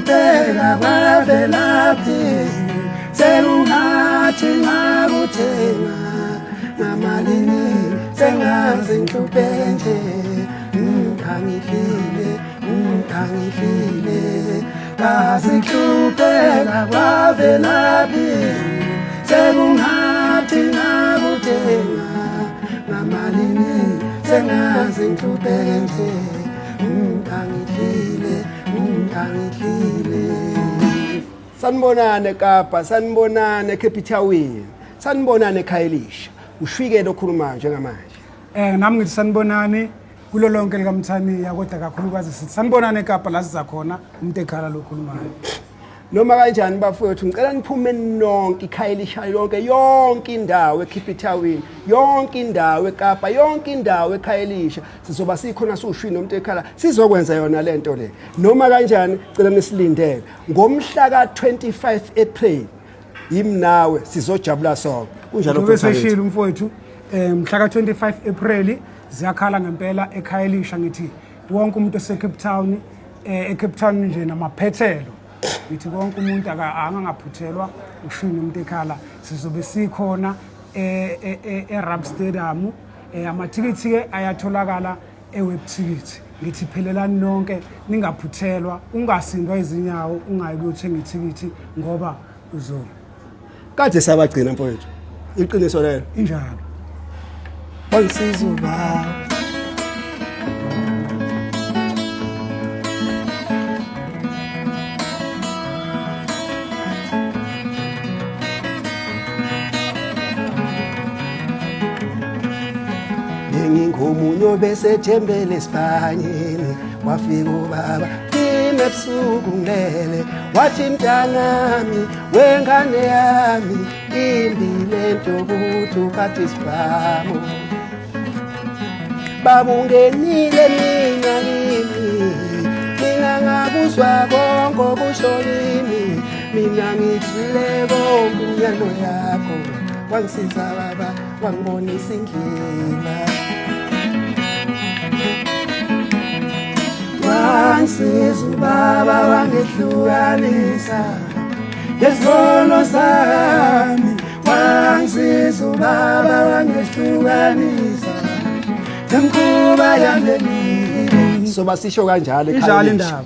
Sengihlupeka kwavelaphi sengathi ngakuthenga ngamalini sengazi ngihlupheke nje ngihlile ngihlupheka kwavelaphi sengathi ngakuthenga ngamalini sengazi ngihlupheke nje ngihlile. Sanibonane Kapa, sanibonane Cape Town, sanibonane Khayelitsha. Ushikele okhulumayo njengamanje. Nami ngithi sanibonane kulo lonke likaMthaniya kodwa kakhulukazi sithi sanibonane Kapa la siza khona umuntu ekhala lokhulumayo. Noma kanjani bafowethu ngicela niphume nonke iKhayelitsha yonke indawo eCape Town, yonke indawo eKapa, yonke indawo eKhayelitsha sizoba sikhona soshwini umuntu ekhala sizokwenza yona lento le. Noma kanjani cela nisilindele ngomhla ka25 April yimnawe sizojabula sonke. Kunjalo Ngoba seshilo mfowethu mhla ka25 April ziyakhala ngempela eKhayelitsha ngithi wonke umuntu eseCape Town eCape Town nje namaphethelo ngithi konke umuntu angangaphuthelwa ushini umuntu ekhala sizobe sikhona eRab Stadium amathikithi ke ayatholakala ewebticket ngithi phelelani nonke ningaphuthelwa ungasindwa izinyawo ungayi kuyothenga ithikithi ngoba uzoba kade sabagcina mfowethu iqiniso lelo injalo bangisiza ubaba Ngomunyo bese thembele Espanyeni wafika ubaba ebusuku ngilele wathi mntanami wengane yami imbile ntobuthu kathi sibamo babungenile mina ngabuzwa konke okusholini mina ngizwile konke umyalo yakho wangisiza baba wangibonisa indlela wangisiza ubaba wangehlukanisa ngesono sami wangisiza ubaba wangehlukanisa nemkhuba yami soba sisho kanjalo injalo indaba